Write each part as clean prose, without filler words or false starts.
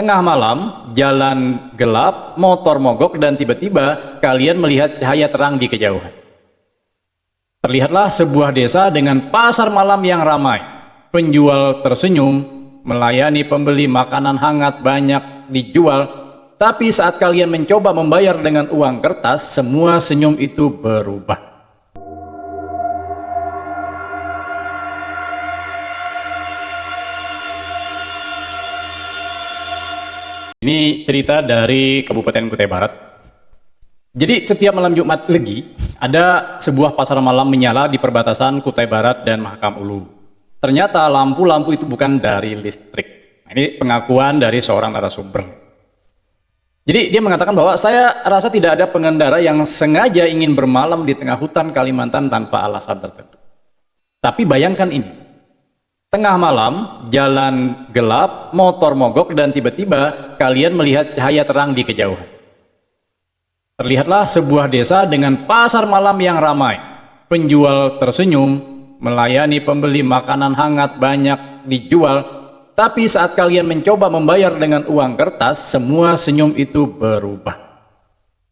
Tengah malam, jalan gelap, motor mogok, dan tiba-tiba kalian melihat cahaya terang di kejauhan. Terlihatlah sebuah desa dengan pasar malam yang ramai. Penjual tersenyum, melayani pembeli, makanan hangat banyak dijual. Tapi saat kalian mencoba membayar dengan uang kertas, semua senyum itu berubah. Ini cerita dari Kabupaten Kutai Barat. Jadi setiap malam Jumat Legi, ada sebuah pasar malam menyala di perbatasan Kutai Barat dan Mahakam Ulu. Ternyata lampu-lampu itu bukan dari listrik. Ini pengakuan dari seorang narasumber. Jadi dia mengatakan bahwa saya rasa tidak ada pengendara yang sengaja ingin bermalam di tengah hutan Kalimantan tanpa alasan tertentu. Tapi bayangkan ini. Tengah malam, jalan gelap, motor mogok, dan tiba-tiba kalian melihat cahaya terang di kejauhan. Terlihatlah sebuah desa dengan pasar malam yang ramai. Penjual tersenyum, melayani pembeli, makanan hangat banyak dijual. Tapi saat kalian mencoba membayar dengan uang kertas, semua senyum itu berubah.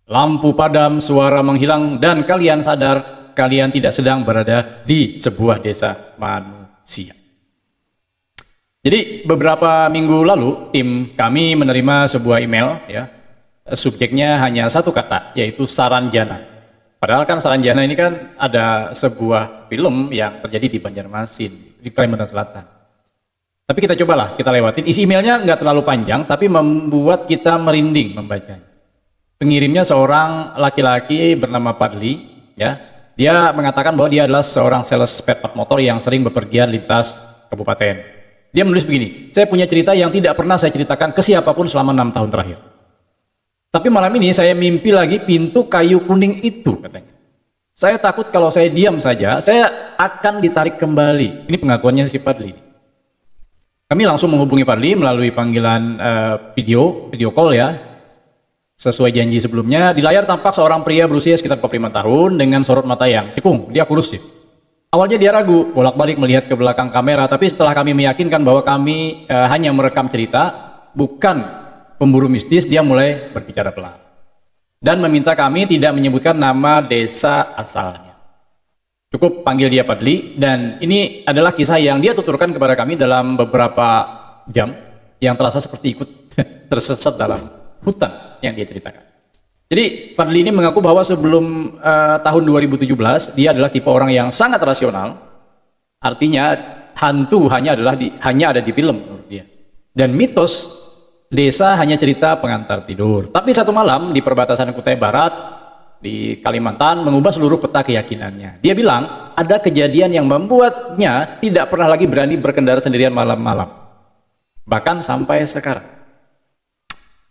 Lampu padam, suara menghilang, dan kalian sadar kalian tidak sedang berada di sebuah desa manusia. Jadi beberapa minggu lalu tim kami menerima sebuah email, ya, subjeknya hanya satu kata, yaitu Saranjana. Padahal kan Saranjana ini kan ada sebuah film yang terjadi di Banjarmasin, di Kalimantan Selatan. Tapi kita cobalah, kita lewatin. Isi emailnya nggak terlalu panjang, tapi membuat kita merinding membacanya. Pengirimnya seorang laki-laki bernama Padli, ya. Dia mengatakan bahwa dia adalah seorang sales spare part motor yang sering bepergian lintas kabupaten. Dia menulis begini, saya punya cerita yang tidak pernah saya ceritakan ke siapapun selama 6 tahun terakhir. Tapi malam ini saya mimpi lagi pintu kayu kuning itu, katanya. Saya takut kalau saya diam saja, saya akan ditarik kembali. Ini pengakuannya si Fadli. Kami langsung menghubungi Fadli melalui panggilan video call, ya. Sesuai janji sebelumnya, di layar tampak seorang pria berusia sekitar 45 tahun dengan sorot mata yang cekung, dia kurus sih. Awalnya dia ragu, bolak-balik melihat ke belakang kamera, tapi setelah kami meyakinkan bahwa kami hanya merekam cerita, bukan pemburu mistis, dia mulai berbicara pelan. Dan meminta kami tidak menyebutkan nama desa asalnya. Cukup panggil dia Padli, dan ini adalah kisah yang dia tuturkan kepada kami dalam beberapa jam, yang terasa seperti ikut tersesat dalam hutan yang dia ceritakan. Jadi Fadli ini mengaku bahwa sebelum tahun 2017 dia adalah tipe orang yang sangat rasional. Artinya hantu hanya ada di film menurut dia. Dan mitos desa hanya cerita pengantar tidur. Tapi satu malam di perbatasan Kutai Barat di Kalimantan mengubah seluruh peta keyakinannya. Dia bilang ada kejadian yang membuatnya tidak pernah lagi berani berkendara sendirian malam-malam. Bahkan sampai sekarang.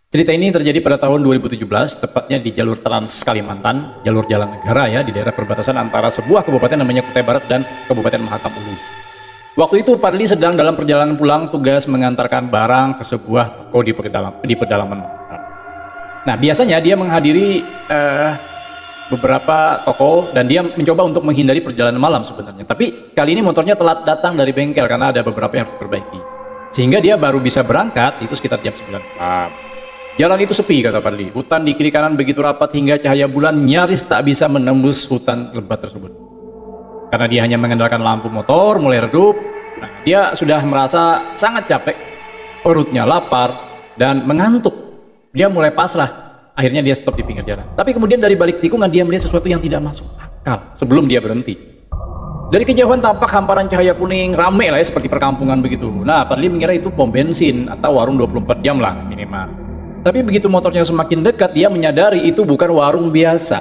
Cerita ini terjadi pada tahun 2017, tepatnya di jalur Trans Kalimantan, jalur jalan negara, ya, di daerah perbatasan antara sebuah kabupaten namanya Kutai Barat dan Kabupaten Mahakam Ulu. Waktu itu Fadli sedang dalam perjalanan pulang tugas mengantarkan barang ke sebuah toko di pedalaman. Nah, biasanya dia menghadiri beberapa toko dan dia mencoba untuk menghindari perjalanan malam sebenarnya. Tapi kali ini motornya telat datang dari bengkel karena ada beberapa yang harus diperbaiki. Sehingga dia baru bisa berangkat itu sekitar jam 9 malam. Jalan itu sepi, kata Fadli. Hutan di kiri kanan begitu rapat hingga cahaya bulan nyaris tak bisa menembus hutan lebat tersebut. Karena dia hanya mengandalkan lampu motor, mulai redup. Nah, dia sudah merasa sangat capek, perutnya lapar, dan mengantuk. Dia mulai pasrah. Akhirnya dia stop di pinggir jalan. Tapi kemudian dari balik tikungan dia melihat sesuatu yang tidak masuk akal sebelum dia berhenti. Dari kejauhan tampak hamparan cahaya kuning, rame lah ya, seperti perkampungan begitu. Nah, Fadli mengira itu pom bensin atau warung 24 jam lah minimal. Tapi begitu motornya semakin dekat, dia menyadari itu bukan warung biasa.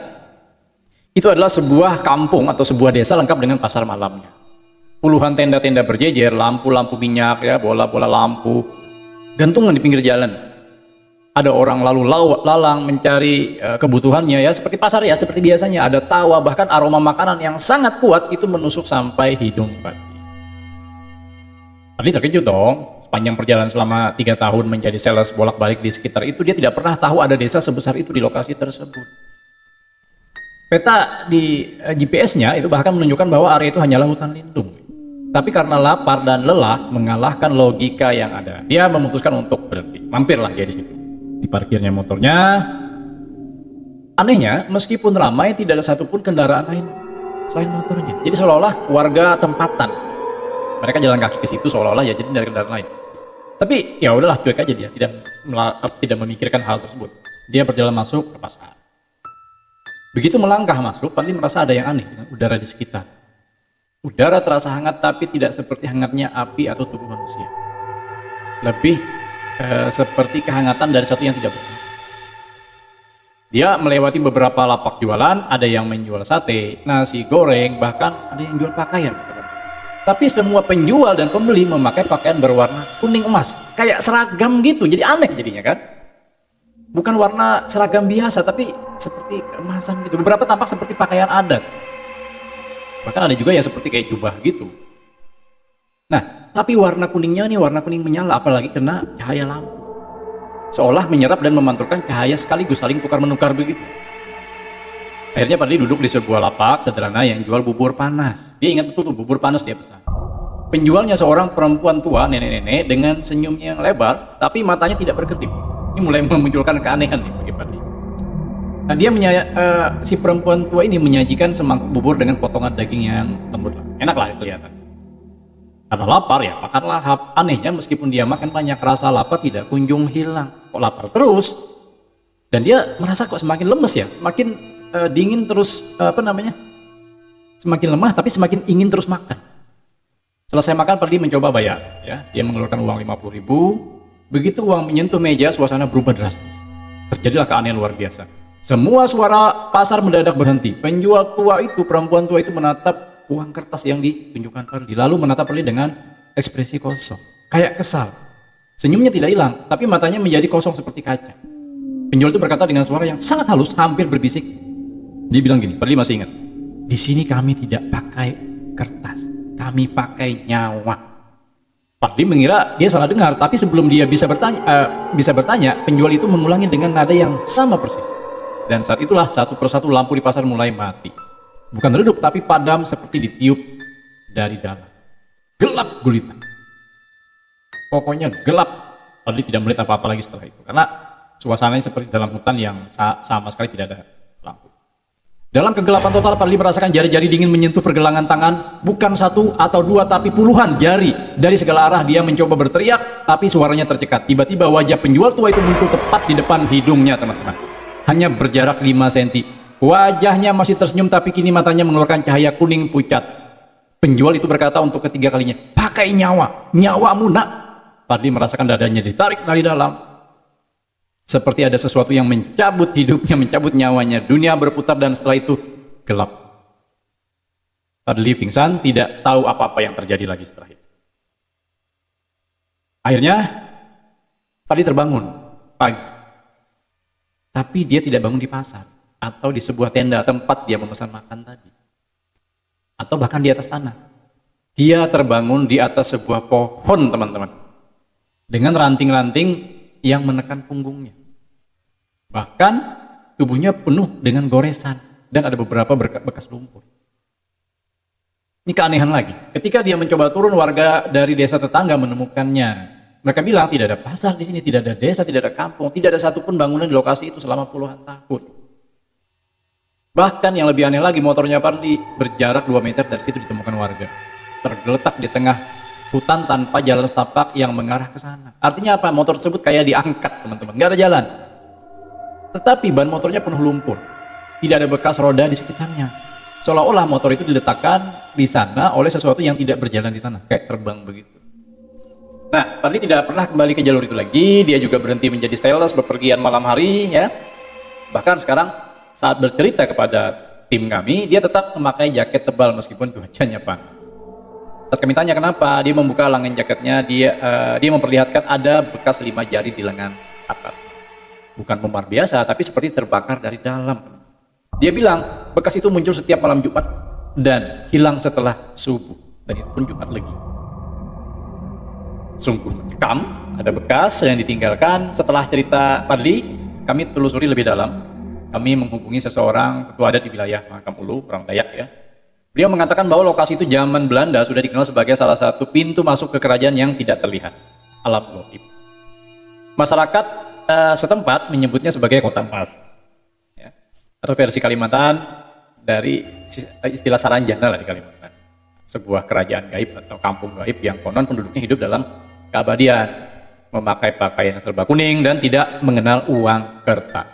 Itu adalah sebuah kampung atau sebuah desa lengkap dengan pasar malamnya. Puluhan tenda-tenda berjejer, lampu-lampu minyak, ya, bola-bola lampu, gantungan di pinggir jalan. Ada orang lalu lalang mencari kebutuhannya, ya, seperti pasar, ya, seperti biasanya. Ada tawa, bahkan aroma makanan yang sangat kuat itu menusuk sampai hidung Fadli. Fadli terkejut dong. Sepanjang perjalanan selama 3 tahun menjadi sales bolak-balik di sekitar itu, dia tidak pernah tahu ada desa sebesar itu di lokasi tersebut. Peta di GPS-nya itu bahkan menunjukkan bahwa area itu hanyalah hutan lindung. Tapi karena lapar dan lelah mengalahkan logika yang ada, dia memutuskan untuk berhenti. Mampirlah dia di situ. Diparkirnya motornya. Anehnya, meskipun ramai, tidak ada satupun kendaraan lain selain motornya. Jadi seolah-olah warga tempatan. Mereka jalan kaki ke situ seolah-olah ya, jadi dari kendaraan lain. Tapi ya udahlah, cuek aja dia, tidak memikirkan hal tersebut. Dia berjalan masuk ke pasar. Begitu melangkah masuk, Fadli merasa ada yang aneh dengan udara di sekitar. Udara terasa hangat tapi tidak seperti hangatnya api atau tubuh manusia. Lebih seperti kehangatan dari satu yang tidak bernafas. Dia melewati beberapa lapak jualan, ada yang menjual sate, nasi goreng, bahkan ada yang jual pakaian. Tapi semua penjual dan pembeli memakai pakaian berwarna kuning emas, kayak seragam gitu, jadi aneh jadinya kan. Bukan warna seragam biasa, tapi seperti keemasan gitu. Beberapa tampak seperti pakaian adat. Bahkan ada juga yang seperti kayak jubah gitu. Nah, tapi warna kuningnya nih warna kuning menyala, apalagi kena cahaya lampu. Seolah menyerap dan memantulkan cahaya sekaligus saling tukar-menukar begitu. Akhirnya Fadli duduk di sebuah lapak sederhana yang jual bubur panas. Dia ingat betul tuh bubur panas dia pesan. Penjualnya seorang perempuan tua, nenek-nenek dengan senyum yang lebar, tapi matanya tidak berkedip. Ini mulai memunculkan keanehan nih bagi Fadli. Nah, si perempuan tua ini menyajikan semangkuk bubur dengan potongan daging yang lembut. Enak lah kelihatan. Karena lapar ya, makan lahap. Anehnya meskipun dia makan banyak, rasa lapar tidak kunjung hilang. Kok lapar terus? Dan dia merasa kok semakin lemes ya, semakin dingin terus, semakin lemah tapi semakin ingin terus makan. Selesai makan, Fadli mencoba bayar. Ya, dia mengeluarkan uang 50.000. Begitu uang menyentuh meja, suasana berubah drastis. Terjadilah keanehan luar biasa. Semua suara pasar mendadak berhenti. Penjual tua itu, perempuan tua itu menatap uang kertas yang ditunjukkan Fadli, lalu menatap Fadli dengan ekspresi kosong, kayak kesal. Senyumnya tidak hilang, tapi matanya menjadi kosong seperti kaca. Penjual itu berkata dengan suara yang sangat halus, hampir berbisik. Dia bilang gini, Fadli masih ingat. Di sini kami tidak pakai kertas, kami pakai nyawa. Fadli mengira dia salah dengar, tapi sebelum dia bisa bertanya, penjual itu mengulangi dengan nada yang sama persis. Dan saat itulah satu persatu lampu di pasar mulai mati. Bukan redup, tapi padam seperti ditiup dari dalam. Gelap gulita. Pokoknya gelap. Fadli tidak melihat apa-apa lagi setelah itu. Karena suasananya seperti dalam hutan yang sama sekali tidak ada lampu. Dalam kegelapan total, Fadli merasakan jari-jari dingin menyentuh pergelangan tangan. Bukan satu atau dua, tapi puluhan jari. Dari segala arah dia mencoba berteriak, tapi suaranya tercekat. Tiba-tiba wajah penjual tua itu muncul tepat di depan hidungnya, teman-teman. Hanya berjarak 5 cm. Wajahnya masih tersenyum, tapi kini matanya mengeluarkan cahaya kuning pucat. Penjual itu berkata untuk ketiga kalinya, pakai nyawa, nyawamu nak. Fadli merasakan dadanya ditarik dari dalam. Seperti ada sesuatu yang mencabut hidupnya, mencabut nyawanya. Dunia berputar dan setelah itu gelap. Fadli pingsan, tidak tahu apa-apa yang terjadi lagi setelah itu. Akhirnya, Fadli terbangun pagi. Tapi dia tidak bangun di pasar atau di sebuah tenda tempat dia memesan makan tadi, atau bahkan di atas tanah. Dia terbangun di atas sebuah pohon, teman-teman, dengan ranting-ranting yang menekan punggungnya. Bahkan tubuhnya penuh dengan goresan dan ada beberapa bekas lumpur. Ini keanehan lagi. Ketika dia mencoba turun, warga dari desa tetangga menemukannya. Mereka bilang tidak ada pasar di sini, tidak ada desa, tidak ada kampung, tidak ada satupun bangunan di lokasi itu selama puluhan tahun. Bahkan yang lebih aneh lagi, motornya Fadli berjarak 2 meter dari situ ditemukan warga. Tergeletak di tengah hutan tanpa jalan setapak yang mengarah ke sana. Artinya apa? Motor tersebut kayak diangkat, teman-teman. Nggak ada jalan. Tetapi ban motornya penuh lumpur. Tidak ada bekas roda di sekitarnya. Seolah-olah motor itu diletakkan di sana oleh sesuatu yang tidak berjalan di tanah. Kayak terbang begitu. Nah, Fadli tidak pernah kembali ke jalur itu lagi. Dia juga berhenti menjadi sales, bepergian malam hari, ya. Bahkan sekarang saat bercerita kepada tim kami, dia tetap memakai jaket tebal meskipun cuacanya panas. Saat kami tanya kenapa, dia membuka lengan jaketnya, dia memperlihatkan ada bekas 5 jari di lengan atas. Bukan membara biasa, tapi seperti terbakar dari dalam. Dia bilang, bekas itu muncul setiap malam Jumat dan hilang setelah subuh. Dan itu pun Jumat lagi. Sungguh mencekam, ada bekas yang ditinggalkan. Setelah cerita Fadli, kami telusuri lebih dalam. Kami menghubungi seseorang ketua adat di wilayah Mahakam Ulu, orang Dayak ya. Beliau mengatakan bahwa lokasi itu zaman Belanda sudah dikenal sebagai salah satu pintu masuk ke kerajaan yang tidak terlihat, alam gaib. Masyarakat setempat menyebutnya sebagai kota emas, ya. Atau versi Kalimantan dari istilah Saranjana lah di Kalimantan, sebuah kerajaan gaib atau kampung gaib yang konon penduduknya hidup dalam keabadian, memakai pakaian serba kuning dan tidak mengenal uang kertas.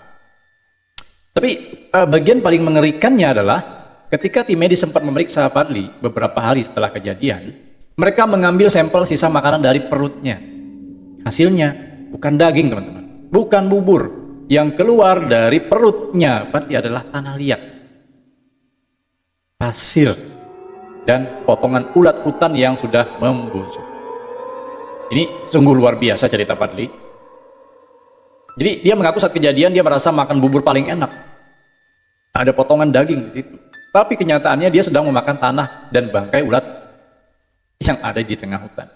Tapi bagian paling mengerikannya adalah ketika tim medis sempat memeriksa Fadli beberapa hari setelah kejadian, mereka mengambil sampel sisa makanan dari perutnya. Hasilnya bukan daging, teman-teman, bukan bubur. Yang keluar dari perutnya Fadli adalah tanah liat, pasir, dan potongan ulat hutan yang sudah membusuk. Ini sungguh luar biasa cerita Fadli. Jadi dia mengaku saat kejadian dia merasa makan bubur paling enak. Ada potongan daging di situ. Tapi kenyataannya dia sedang memakan tanah dan bangkai ulat yang ada di tengah hutan.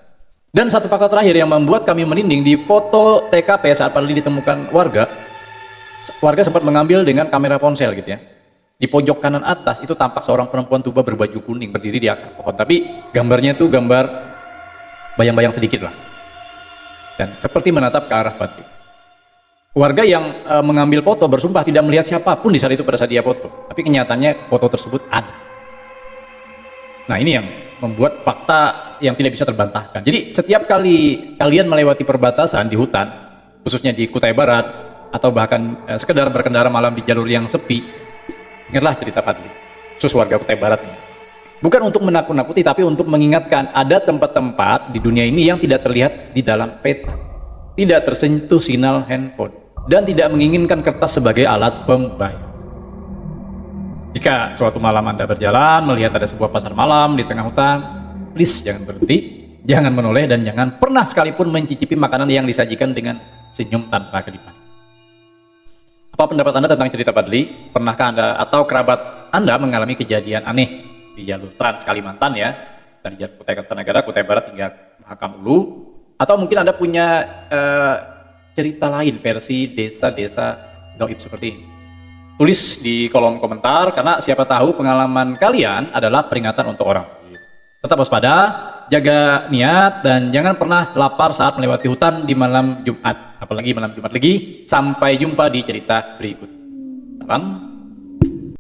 Dan satu fakta terakhir yang membuat kami merinding, di foto TKP saat Fadli ditemukan warga sempat mengambil dengan kamera ponsel gitu ya. Di pojok kanan atas itu tampak seorang perempuan tua berbaju kuning berdiri di akar pohon. Tapi gambarnya itu gambar bayang-bayang sedikit lah. Dan seperti menatap ke arah Fadli. Warga yang mengambil foto bersumpah tidak melihat siapapun di saat itu pada saat dia foto. Tapi kenyataannya foto tersebut ada. Nah, ini yang membuat fakta yang tidak bisa terbantahkan. Jadi setiap kali kalian melewati perbatasan di hutan, khususnya di Kutai Barat, atau bahkan sekedar berkendara malam di jalur yang sepi, ingatlah cerita Fadli, khusus warga Kutai Barat ini. Bukan untuk menakut-nakuti, tapi untuk mengingatkan ada tempat-tempat di dunia ini yang tidak terlihat di dalam peta, tidak tersentuh sinyal handphone, dan tidak menginginkan kertas sebagai alat pembayar. Jika suatu malam Anda berjalan, melihat ada sebuah pasar malam di tengah hutan, please jangan berhenti, jangan menoleh, dan jangan pernah sekalipun mencicipi makanan yang disajikan dengan senyum tanpa kedipan. Apa pendapat Anda tentang cerita Fadli? Pernahkah Anda atau kerabat Anda mengalami kejadian aneh di jalur Trans Kalimantan ya, dari jalur Kutai Kartanegara, Kutai Barat hingga Mahakam Ulu? Atau mungkin Anda punya cerita lain versi desa-desa gaib seperti ini? Tulis di kolom komentar, karena siapa tahu pengalaman kalian adalah peringatan untuk orang. Tetap waspada, jaga niat, dan jangan pernah lapar saat melewati hutan di malam Jumat. Apalagi malam Jumat lagi. Sampai jumpa di cerita berikut. Salam.